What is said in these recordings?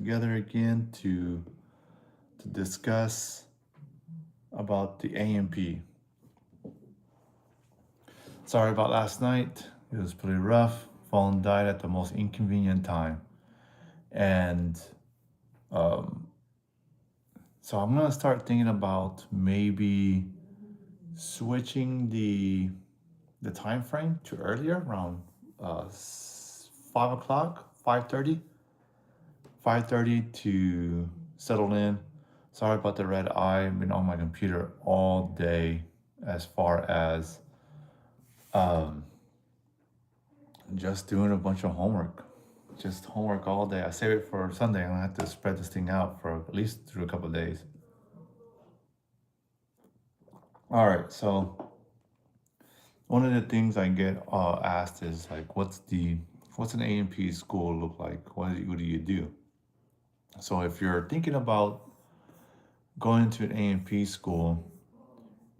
together again to discuss about the AMP. Sorry about last night. It was pretty rough. Phone died at the most inconvenient time. And um, so I'm gonna start thinking about maybe switching the time frame to earlier, around 5 o'clock, 5:30 to settle in. Sorry about the red eye. I've been on my computer all day as far as um, just doing a bunch of homework. Just homework all day. I save it for Sunday. I'm gonna have to spread this thing out for at least through a couple of days. All right, so one of the things I get asked is like, what's an AMP school look like? What do you do? So if you're thinking about going to an AMP school,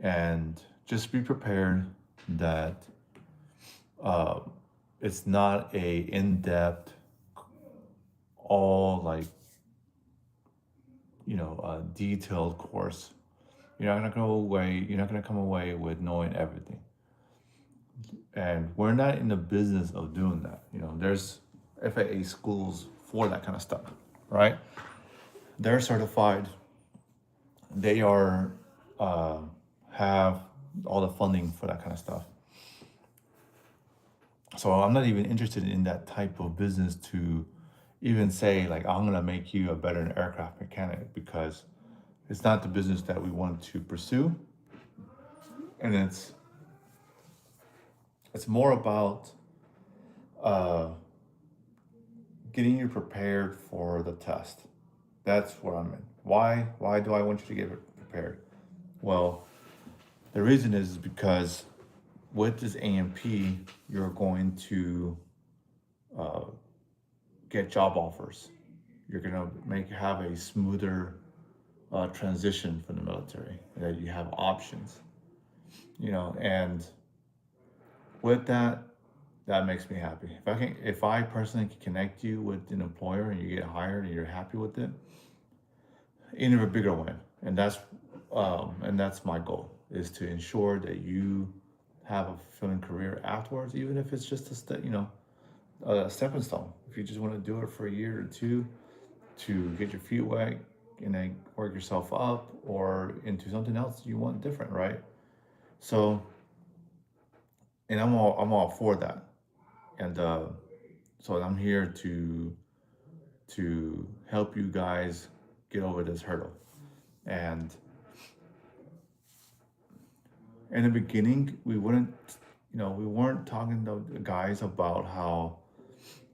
and just be prepared that uh, it's not a in-depth, all like detailed course. You're not gonna come away with knowing everything. And we're not in the business of doing that. There's FAA schools for that kind of stuff, right? They're certified. They are uh, have all the funding for that kind of stuff. So I'm not even interested in that type of business to even say like I'm gonna make you a better aircraft mechanic, because it's not the business that we want to pursue. And it's more about uh, getting you prepared for the test. That's what I'm in. Why do I want you to get prepared? Well, the reason is because with this AMP, you're going to uh, get job offers. You're gonna have a smoother transition from the military. That you have options, and with that, that makes me happy. If I personally can connect you with an employer and you get hired and you're happy with it, even a bigger win. And that's my goal, is to ensure that you have a fulfilling career afterwards, even if it's just a stepping stone. If you just want to do it for a year or two to get your feet wet and then work yourself up or into something else you want different, right? So, and I'm all for that. And so I'm here to help you guys get over this hurdle. And in the beginning, we weren't talking to the guys about how,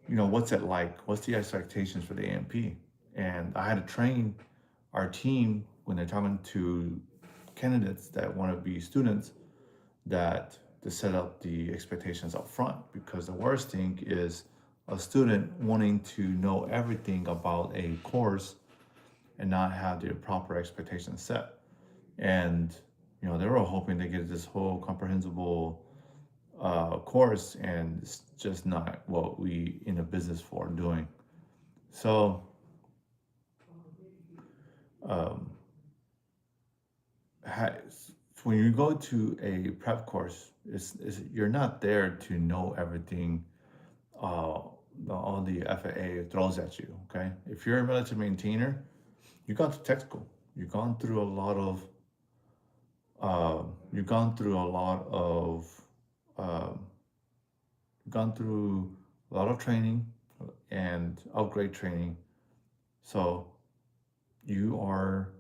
what's it like, what's the expectations for the AMP. And I had to train our team when they're talking to candidates that want to be students, that to set up the expectations up front, because the worst thing is a student wanting to know everything about a course and not have the proper expectations set. And they were hoping to get this whole comprehensible course, and it's just not what we in a business for doing. So um, when you go to a prep course, you're not there to know everything. Uh, all the FAA throws at you. Okay, if you're a military maintainer, you got to tech school. You've gone through a lot of you've gone through a lot of um, gone through a lot of training and upgrade training. So you are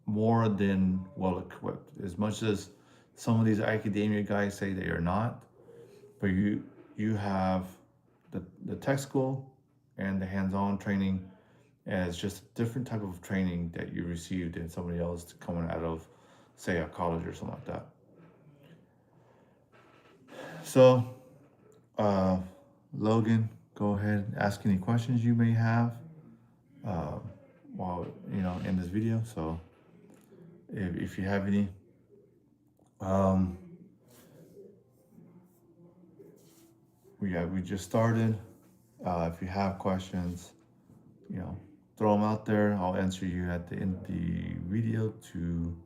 more than well equipped. As much as some of these academia guys say they are not, but you have the tech school and the hands-on training, and it's just a different type of training that you received than somebody else coming out of, say, a college or something like that. So, uh, Logan, go ahead and ask any questions you may have uh, while in this video. So, if you have any, um, we just started. If you have questions, throw them out there. I'll answer you at the end of the video to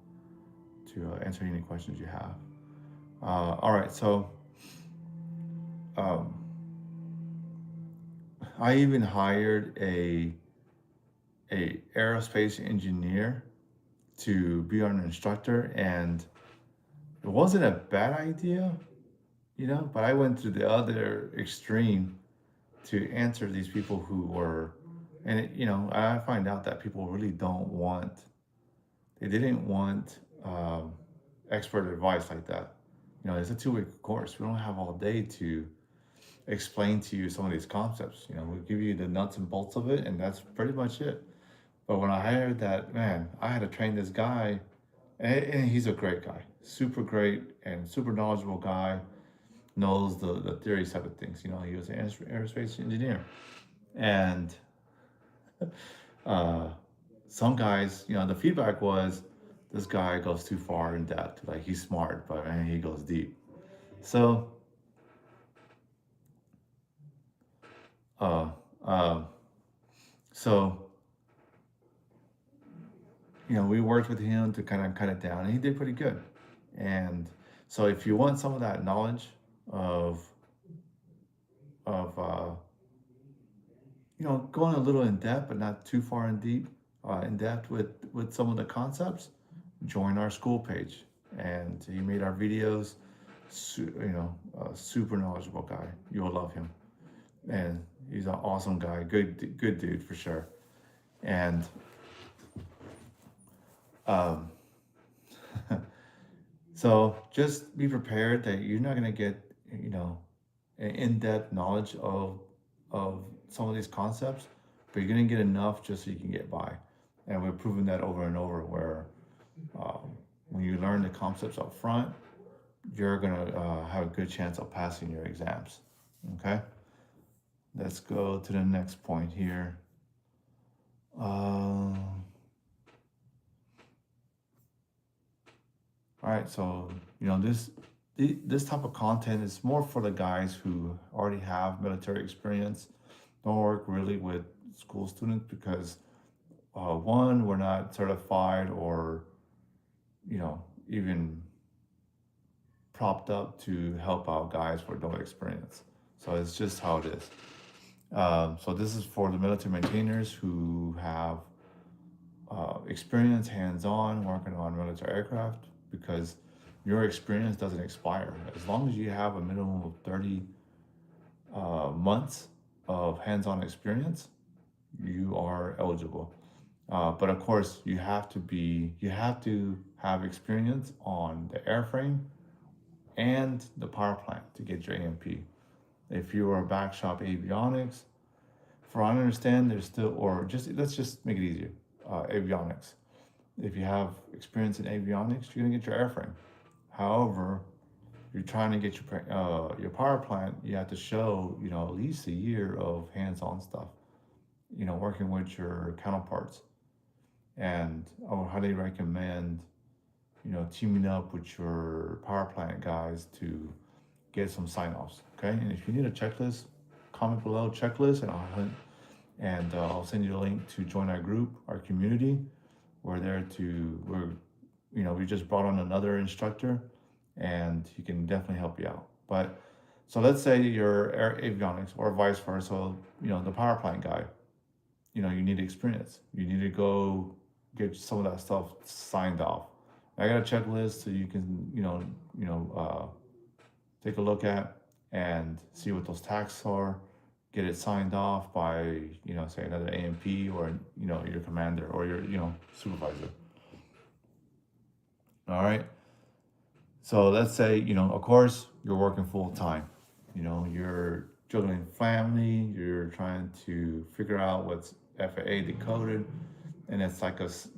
answer any questions you have. All right, so um, I even hired a aerospace engineer to be our instructor, and it wasn't a bad idea, but I went to the other extreme to answer these people who were, and I find out that people really they didn't want expert advice like that. It's a 2 week course. We don't have all day to explain to you some of these concepts. We give you the nuts and bolts of it, and that's pretty much it. But when I hired that man, I had to train this guy, and he's a great guy, super great and super knowledgeable guy, knows the theory side of things. He was an aerospace engineer. And uh, some guys, the feedback was this guy goes too far in depth. Like, he's smart, but man, he goes deep. So, uh, um, so we worked with him to kind of cut it down, and he did pretty good. And so, if you want some of that knowledge of of going a little in depth, but not too far in depth with some of the concepts, join our school page. And he made our videos. A super knowledgeable guy. You will love him, and he's an awesome guy. Good dude for sure. And um, so just be prepared that you're not gonna get an in-depth knowledge of some of these concepts, but you're gonna get enough just so you can get by. And we've proven that over and over. Where when you learn the concepts up front, you're gonna have a good chance of passing your exams. Okay, let's go to the next point here. All right, so this type of content is more for the guys who already have military experience. Don't work really with school students because one, we're not certified or even propped up to help out guys with no experience. So it's just how it is. So this is for the military maintainers who have experience hands-on working on military aircraft, because your experience doesn't expire. As long as you have a minimum of 30 months of hands-on experience, you are eligible. But of course, you have to have experience on the airframe and the power plant to get your AMP. If you are a back shop avionics, for I understand, there's still, or just let's just make it easier, avionics. If you have experience in avionics, you're gonna get your airframe. However, you're trying to get your power plant, you have to show at least a year of hands-on stuff. Working with your counterparts, and I would highly recommend teaming up with your power plant guys to get some sign-offs. Okay, and if you need a checklist, comment below checklist, and I'll send you a link to join our group, our community. We just brought on another instructor, and he can definitely help you out. But so let's say you're avionics or vice versa. The power plant guy. You need experience. You need to go get some of that stuff signed off. I got a checklist so you can take a look at and see what those tasks are. Get it signed off by say another AMP or your commander or your supervisor. All right. So let's say of course you're working full time. You're juggling family. You're trying to figure out what's FAA decoded, and it's like this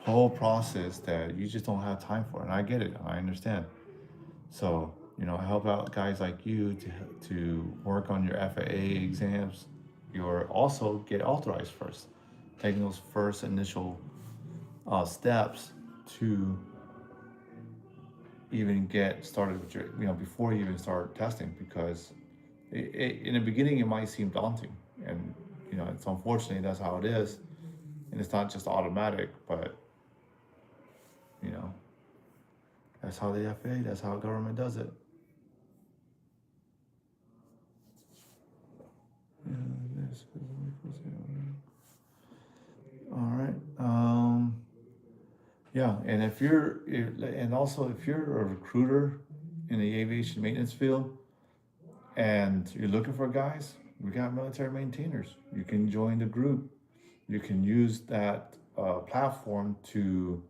whole process that you just don't have time for. And I get it. I understand. So I help out guys like you to work on your FAA exams. You're also get authorized first, taking those first initial steps to even get started with your before you even start testing, because in the beginning it might seem daunting, and It's unfortunately that's how it is, and it's not just automatic, but you know, that's how the FAA, that's how government does it. All right. Yeah, and and also if you're a recruiter in the aviation maintenance field and you're looking for guys, we got military maintainers. You can join the group. You can use that platform to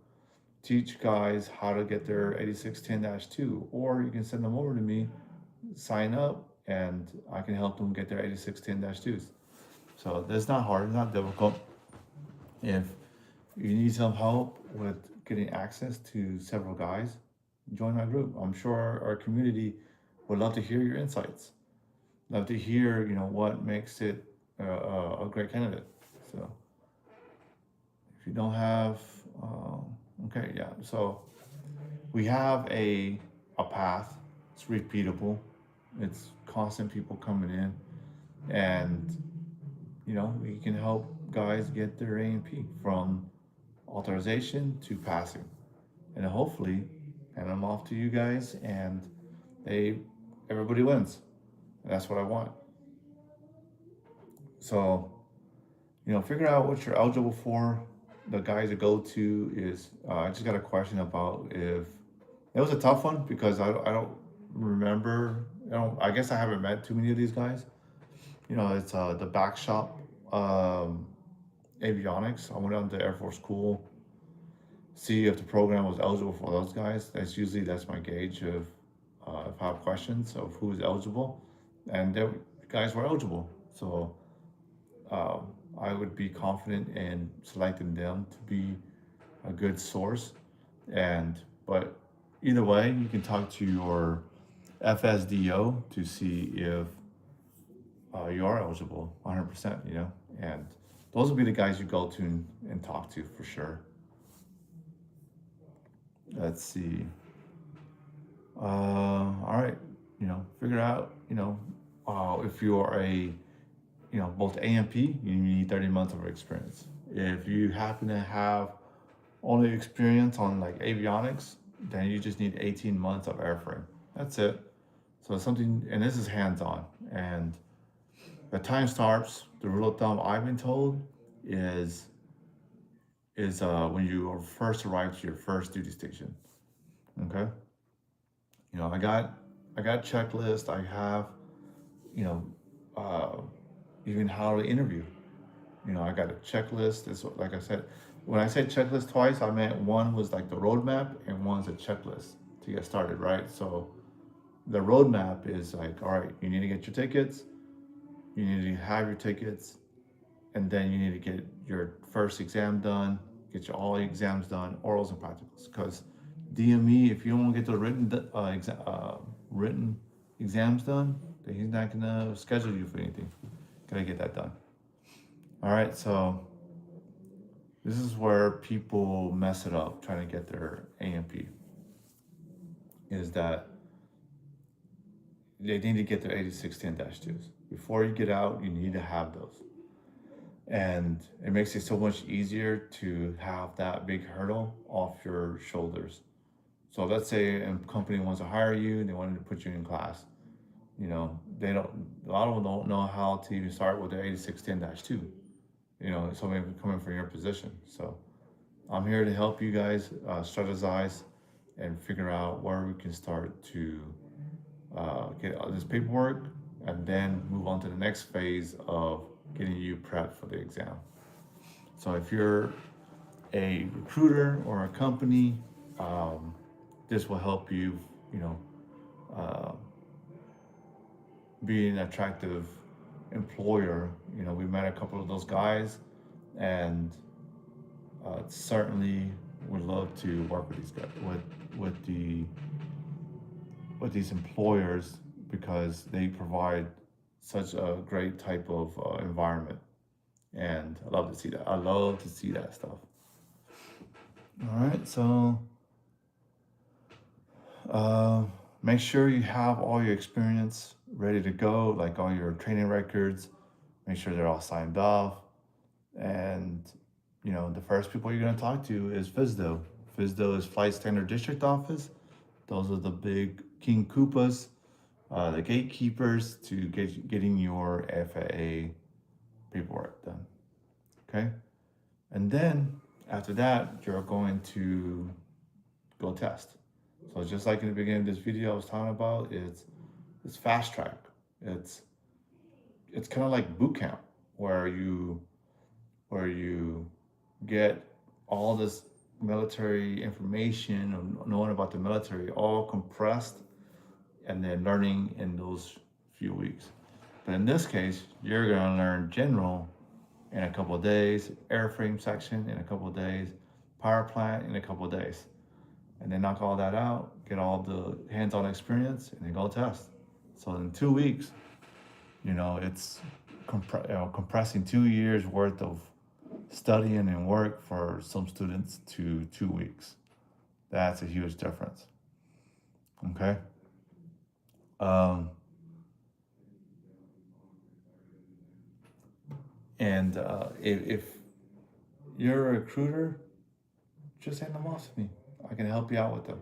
teach guys how to get their 8610-2, or you can send them over to me, sign up, and I can help them get their 8610-2s. So that's not hard, it's not difficult. If you need some help with getting access to several guys, join my group. I'm sure our community would love to hear your insights. Love to hear, what makes it a great candidate. So if you don't have, okay, yeah. So we have a path. It's repeatable. It's constant people coming in, and we can help guys get their A&P from authorization to passing, and hopefully, hand them off to you guys, and they everybody wins. And that's what I want. So figure out what you're eligible for. The guys to go to is I just got a question about if it was a tough one because I don't remember. I guess I haven't met too many of these guys. It's the back shop um, avionics. I went on to Air Force School, see if the program was eligible for those guys. That's my gauge of if I have questions of who's eligible, and the guys were eligible. So um, I would be confident in selecting them to be a good source. But either way, you can talk to your FSDO to see if you are eligible 100%, and those will be the guys you go to and talk to for sure. Let's see. All right, figure out, if you are both A&P, you need 30 months of experience. If you happen to have only experience on like avionics, then you just need 18 months of airframe. That's it. So it's something, and this is hands-on. And the time starts, the rule of thumb I've been told is when you first arrive to your first duty station. Okay. I got checklist. I have, you know, uh, even how to interview. I got a checklist. It's like I said, when I said checklist twice, I meant one was like the roadmap and one's a checklist to get started, right? So the roadmap is like, all right, you need to get your tickets, you need to have your tickets, and then you need to get your first exam done, get your all exams done, orals and practicals. Because DME, if you don't get the written exams done, then he's not gonna schedule you for anything. Gotta get that done. All right, so this is where people mess it up trying to get their A&P. Is that they need to get their 8610-2s. Before you get out, you need to have those. And it makes it so much easier to have that big hurdle off your shoulders. So let's say a company wants to hire you, they wanted to put you in class. They don't, a lot of them don't know how to even start with their 8610-2. Somebody coming from your position. So I'm here to help you guys strategize and figure out where we can start to get all this paperwork and then move on to the next phase of getting you prepped for the exam. So if you're a recruiter or a company, this will help you, uh, be an attractive employer. We met a couple of those guys, and certainly would love to work with these guys, with these employers, because they provide such a great type of environment, and I love to see that. I love to see that stuff. All right, so uh, make sure you have all your experience ready to go, like all your training records. make sure they're all signed off. And, the first people you're going to talk to is FSDO. FSDO is Flight Standard District Office. Those are the big King Koopas, the gatekeepers to getting your FAA paperwork done. Okay? And then after that, you're going to go test. So just like in the beginning of this video I was talking about, it's fast track. It's kind of like boot camp where you get all this military information or knowing about the military all compressed and then learning in those few weeks. But in this case, you're going to learn general in a couple of days, airframe section in a couple of days, power plant in a couple of days. And then knock all that out, get all the hands-on experience, and then go test. So in 2 weeks, it's compressing 2 years worth of studying and work for some students to 2 weeks. That's a huge difference. Okay. And if you're a recruiter, just hand them off to me. I can help you out with them.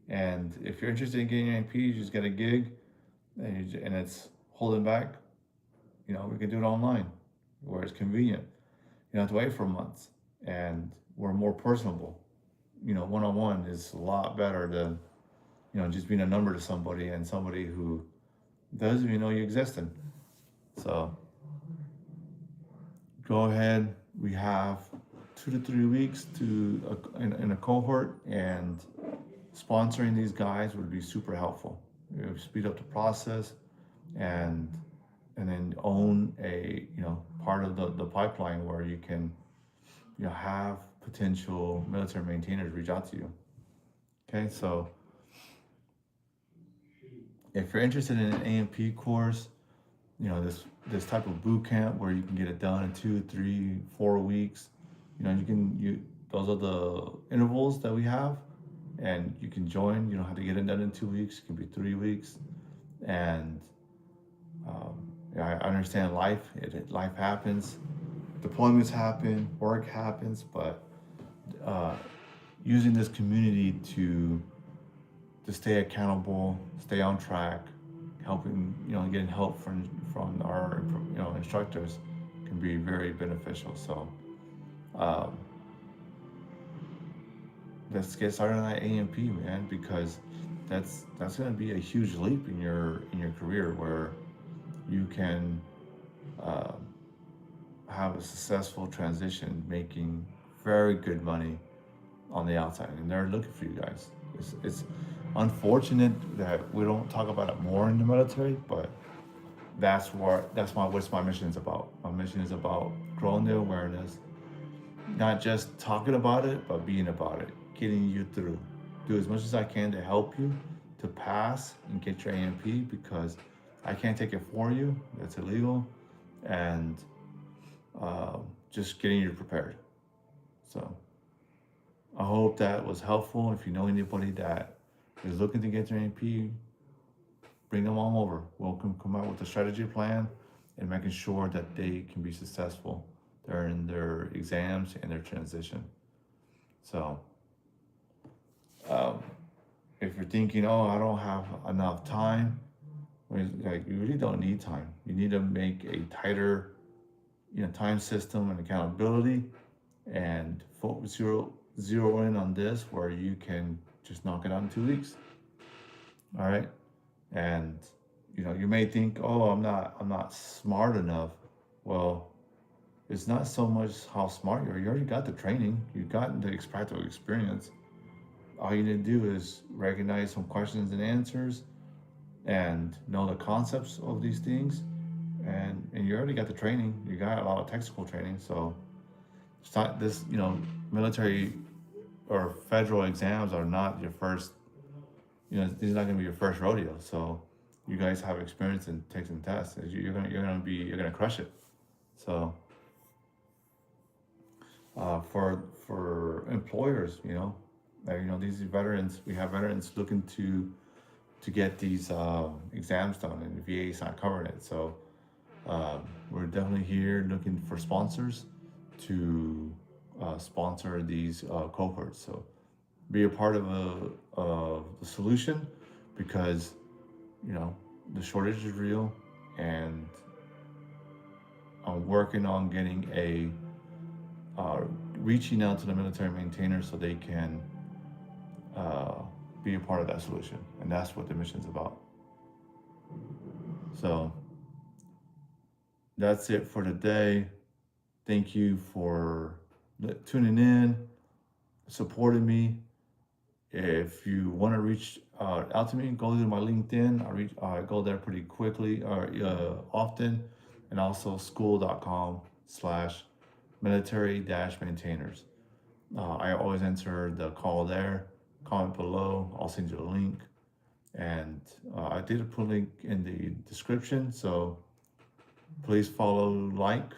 And if you're interested in getting your AP, you just get a gig, and it's holding back. We can do it online, where it's convenient. You don't have to wait for months, and we're more personable. One-on-one is a lot better than just being a number to somebody and somebody who doesn't even know you existed. So go ahead. We have 2 to 3 weeks in a cohort, and sponsoring these guys would be super helpful. It would speed up the process, and then own a part of the pipeline where you can have potential military maintainers reach out to you. Okay, so if you're interested in an AMP course, this type of boot camp where you can get it done in 2, 3, 4 weeks, those are the intervals that we have, and you can join. You don't have to get it done in 2 weeks. It can be 3 weeks, and I understand life happens, deployments happen, work happens, but using this community to stay accountable, stay on track, helping, getting help from our, instructors can be very beneficial. So let's get started on that AMP, man, because that's going to be a huge leap in your career, where you can have a successful transition, making very good money on the outside, and they're looking for you guys. It's unfortunate that we don't talk about it more in the military, but that's what my mission is about. My mission is about growing the awareness, not just talking about it, but being about it, getting you through. Do as much as I can to help you to pass and get your AMP, because I can't take it for you. That's illegal. And just getting you prepared. So I hope that was helpful. If you know anybody that is looking to get their AMP, bring them on over. We'll come out with a strategy plan and making sure that they can be successful during their exams and their transition. So if you're thinking, I don't have enough time, you really don't need time. You need to make a tighter, time system and accountability, and zero in on this, where you can just knock it out in 2 weeks. All right, and you may think, I'm not smart enough. Well, it's not so much how smart you are. You already got the training. You got the practical experience. All you need to do is recognize some questions and answers, and know the concepts of these things, and you already got the training. You got a lot of technical training. So it's not this, military or federal exams are not your first, these are not going to be your first rodeo. So you guys have experience in taking tests. You're gonna crush it. So for employers, these veterans, we have veterans looking to get these exams done, and the VA is not covering it. So We're definitely here looking for sponsors to sponsor these cohorts. So be a part of the solution, because you know the shortage is real, and I'm working on getting uh, reaching out to the military maintainers so they can uh, be a part of that solution, and that's what the mission's about. So that's it for today. Thank you for tuning in, supporting me. If you want to reach out to me, go to my LinkedIn. I go there pretty quickly or often, and also school.com/military-maintainers. I always answer the call there. Comment below. I'll send you a link, and I did put a link in the description. So please follow, like,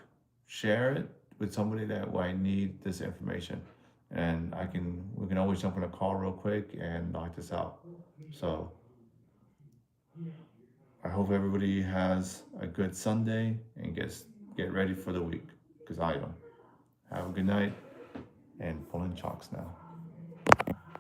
share it with somebody that I need this information, and we can always jump on a call real quick and knock this out. So I hope everybody has a good Sunday and get ready for the week, because I am. Have a good night, and pulling chalks now.